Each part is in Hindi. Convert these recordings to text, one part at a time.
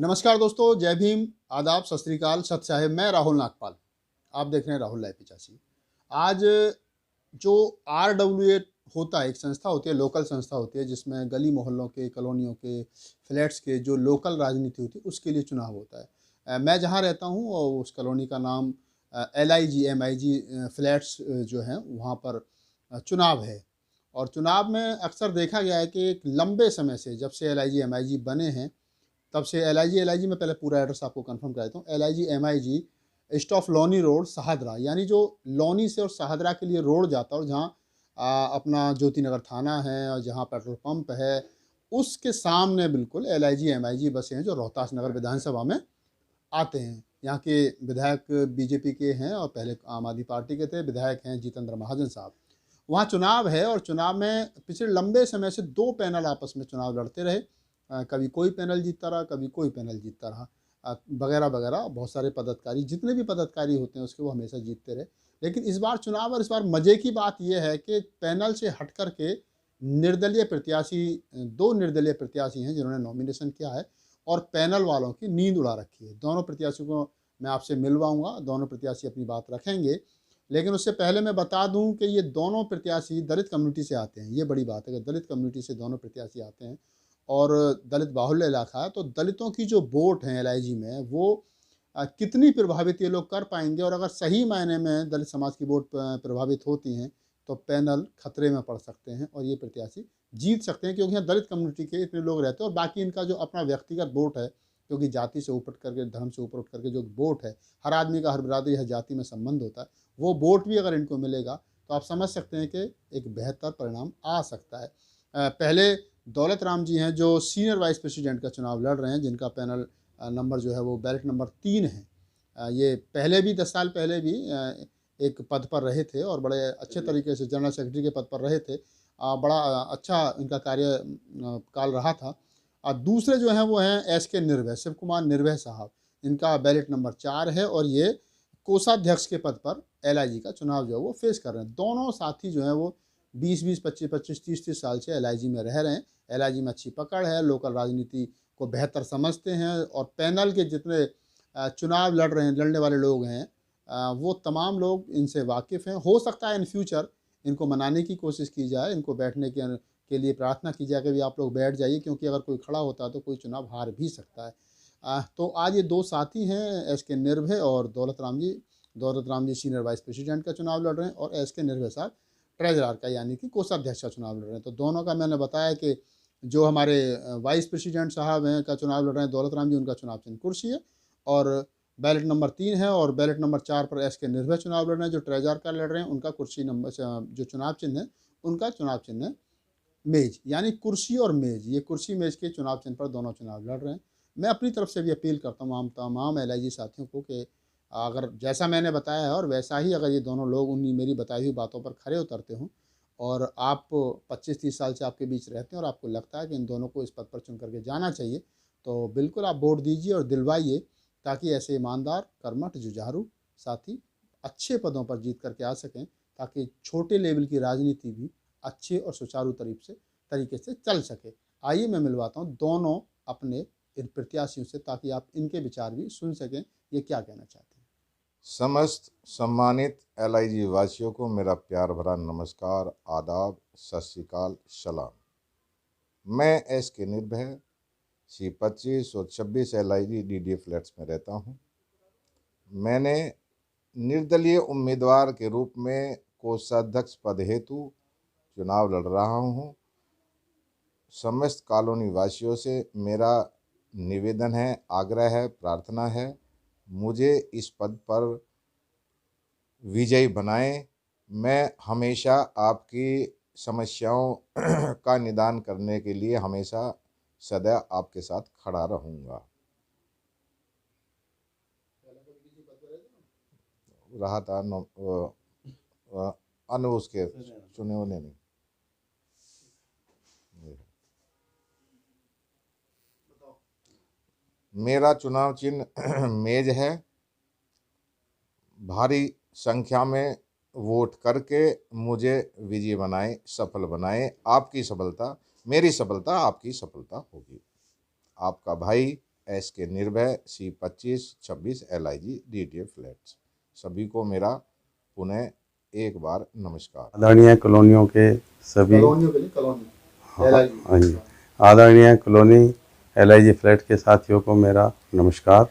नमस्कार दोस्तों, जय भीम, आदाब, सत श्री अकाल, सत साहेब। मैं राहुल नागपाल। आप देख रहे हैं राहुल लाइव 85। आज जो RWA होता है, एक संस्था होती है, लोकल संस्था होती है, जिसमें गली मोहल्लों के, कॉलोनियों के, फ्लैट्स के जो लोकल राजनीति होती है, उसके लिए चुनाव होता है। मैं जहाँ रहता हूँ और उस कॉलोनी का नाम LIG MIG फ्लैट्स जो हैं वहाँ पर चुनाव है। और चुनाव में अक्सर देखा गया है कि एक लंबे समय से, जब से LIG MIG बने हैं, तब से LIG मैं पहले पूरा एड्रेस आपको कंफर्म करा देता हूँ। LIG MIG east of Loni road, Shahdara, यानी जो लोनी से और शाहदरा के लिए रोड जाता है और जहाँ अपना ज्योति नगर थाना है और जहाँ पेट्रोल पंप है, उसके सामने बिल्कुल LIG MIG बसें हैं जो रोहतास नगर विधानसभा में आते हैं। यहाँ के विधायक BJP के हैं और पहले आम आदमी पार्टी के थे। विधायक हैं जितेंद्र महाजन साहब। वहाँ चुनाव है और चुनाव में पिछले लंबे समय से दो पैनल आपस में चुनाव लड़ते रहे। कभी कोई पैनल जीतता रहा, कभी कोई पैनल जीतता रहा, वगैरह वगैरह। बहुत सारे पदाधिकारी, जितने भी पदाधिकारी होते हैं उसके, वो हमेशा जीतते रहे। लेकिन इस बार चुनाव, और इस बार मज़े की बात यह है कि पैनल से हट कर के निर्दलीय प्रत्याशी, दो निर्दलीय प्रत्याशी हैं जिन्होंने नॉमिनेशन किया है और पैनल वालों की नींद उड़ा रखी है। दोनों प्रत्याशियों को मैं आपसे मिलवाऊंगा, दोनों प्रत्याशी अपनी बात रखेंगे। लेकिन उससे पहले मैं बता दूं कि ये दोनों प्रत्याशी दलित कम्युनिटी से आते हैं। ये बड़ी बात है कि दलित कम्युनिटी से दोनों प्रत्याशी आते हैं और दलित बाहुल्य इलाका है। तो दलितों की जो वोट है LIG में, वो कितनी प्रभावित ये लोग कर पाएंगे, और अगर सही मायने में दलित समाज की वोट प्रभावित होती हैं तो पैनल खतरे में पड़ सकते हैं और ये प्रत्याशी जीत सकते हैं, क्योंकि यहाँ दलित कम्युनिटी के इतने लोग रहते हैं। और बाकी इनका जो अपना व्यक्तिगत वोट है, क्योंकि जाति से ऊपर करके, धर्म से ऊपर उठ करके जो वोट है, हर आदमी का, हर बिरादरी, हर जाति में संबंध होता है, वो वोट भी अगर इनको मिलेगा तो आप समझ सकते हैं कि एक बेहतर परिणाम आ सकता है। पहले दौलत राम जी हैं जो सीनियर वाइस प्रेसिडेंट का चुनाव लड़ रहे हैं, जिनका पैनल नंबर जो है वो बैलेट नंबर 3 है। ये पहले भी 10 साल पहले भी एक पद पर रहे थे और बड़े अच्छे तरीके से जनरल सेक्रेटरी के पद पर रहे थे। बड़ा अच्छा इनका कार्य काल रहा था। दूसरे जो हैं वो हैं SK निर्भय, शिव कुमार निर्भय साहब। इनका बैलेट नंबर 4 है और ये कोषाध्यक्ष के पद पर LIG का चुनाव जो है वो फेस कर रहे हैं। दोनों साथी जो हैं वो 20-20, 25-25, 30-30 साल से LIG में रह रहे हैं। LIG में अच्छी पकड़ है, लोकल राजनीति को बेहतर समझते हैं और पैनल के जितने चुनाव लड़ने वाले लोग हैं, वो तमाम लोग इनसे वाकिफ़ हैं। हो सकता है इन फ्यूचर इनको मनाने की कोशिश की जाए, इनको बैठने के लिए प्रार्थना की जाए कि भी आप लोग बैठ जाइए, क्योंकि अगर कोई खड़ा होता है तो कोई चुनाव हार भी सकता है। तो आज ये दो साथी हैं, SK निर्भय और Daulat Ram ji senior vice president का चुनाव लड़ रहे हैं और SK निर्भय साहब ट्रेजरर का, यानी कि कोषाध्यक्ष का चुनाव लड़ रहे हैं। तो दोनों का मैंने बताया कि जो हमारे वाइस प्रेसिडेंट साहब हैं का चुनाव लड़ रहे हैं दौलत राम जी, उनका चुनाव चिन्ह कुर्सी है और बैलेट नंबर 3 है। और बैलेट नंबर 4 पर SK निर्भय चुनाव लड़ रहे हैं, जो ट्रेजरर का लड़ रहे हैं, उनका कुर्सी नंबर, जो चुनाव चिन्ह है उनका चुनाव चिन्ह है मेज, यानी कुर्सी और मेज। ये कुर्सी मेज के चुनाव चिन्ह पर दोनों चुनाव लड़ रहे हैं। मैं अपनी तरफ से भी अपील करता हूँ तमाम LIG साथियों को कि अगर जैसा मैंने बताया है और वैसा ही अगर ये दोनों लोग उन्हीं मेरी बताई हुई बातों पर खरे उतरते हों, और आप 25-30 साल से आपके बीच रहते हैं और आपको लगता है कि इन दोनों को इस पद पर चुन करके जाना चाहिए, तो बिल्कुल आप वोट दीजिए और दिलवाइए, ताकि ऐसे ईमानदार, कर्मठ, जुझारू साथी अच्छे पदों पर जीत करके आ सकें, ताकि छोटे लेवल की राजनीति भी अच्छे और सुचारू तरीके से चल सके। आइए मैं मिलवाता हूँ दोनों अपने इन प्रत्याशियों से, ताकि आप इनके विचार भी सुन सकें, ये क्या कहना चाहते हैं। समस्त सम्मानित LIG वासियों को मेरा प्यार भरा नमस्कार, आदाब, सत श्री अकाल, सलाम। मैं SK निर्भय C25 और 26 LIG DDA फ्लैट्स में रहता हूँ। मैंने निर्दलीय उम्मीदवार के रूप में कोषाध्यक्ष पद हेतु चुनाव लड़ रहा हूँ। समस्त कॉलोनी वासियों से मेरा निवेदन है, आग्रह है, प्रार्थना है, मुझे इस पद पर विजयी बनाएं। मैं हमेशा आपकी समस्याओं का निदान करने के लिए हमेशा सदैव आपके साथ खड़ा रहूँगा। रहा था अन्य उसके चुने होने नहीं। मेरा चुनाव चिन्ह मेज है। भारी संख्या में वोट करके मुझे विजयी बनाए, सफल बनाए। आपकी सफलता मेरी सफलता, आपकी सफलता होगी। आपका भाई एस के निर्भय C2526 LIG DTA फ्लैट्स। सभी को मेरा पुनः एक बार नमस्कार। आदरणीय कॉलोनियों के सभी कॉलोनियों के लिए कॉलोनी LIG। हाँ जी, आदरणीय कॉलोनी LIG फ्लैट के साथियों को मेरा नमस्कार।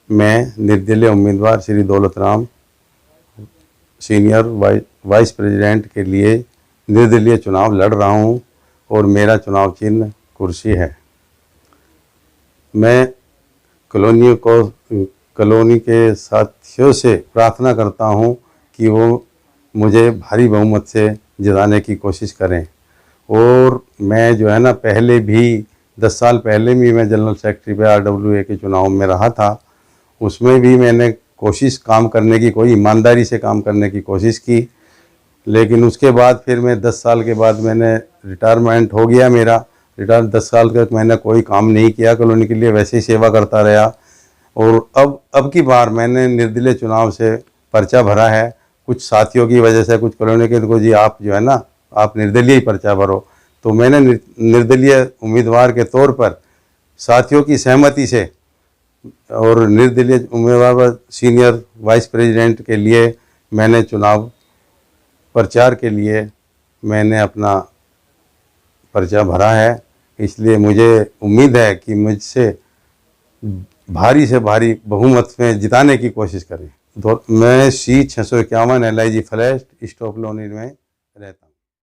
मैं निर्दलीय उम्मीदवार Shri Daulat Ram senior vice president के लिए निर्दलीय चुनाव लड़ रहा हूं और मेरा चुनाव चिन्ह कुर्सी है। मैं कॉलोनी के साथियों से प्रार्थना करता हूं कि वो मुझे भारी बहुमत से जिताने की कोशिश करें। और मैं जो है ना, पहले भी 10 साल पहले भी मैं जनरल सेक्रेटरी पे RWA के चुनाव में रहा था। उसमें भी मैंने काम करने की, कोई ईमानदारी से काम करने की कोशिश की। लेकिन उसके बाद फिर मैं 10 साल के बाद मैंने रिटायरमेंट हो गया मेरा। 10 साल तक मैंने कोई काम नहीं किया कॉलोनी के लिए, वैसे ही सेवा करता रहा। और अब की बार मैंने निर्दलीय चुनाव से पर्चा भरा है। कुछ साथियों की वजह से, कुछ कॉलोनी के को जी आप जो है ना, आप निर्दलीय ही पर्चा भरो। तो मैंने निर्दलीय उम्मीदवार के तौर पर साथियों की सहमति से और निर्दलीय उम्मीदवार सीनियर वाइस प्रेसिडेंट के लिए मैंने चुनाव प्रचार के लिए मैंने अपना पर्चा भरा है। इसलिए मुझे उम्मीद है कि मुझसे भारी से भारी बहुमत में जिताने की कोशिश करें। मैं C651 LIG flat stop colony में रहता हूँ।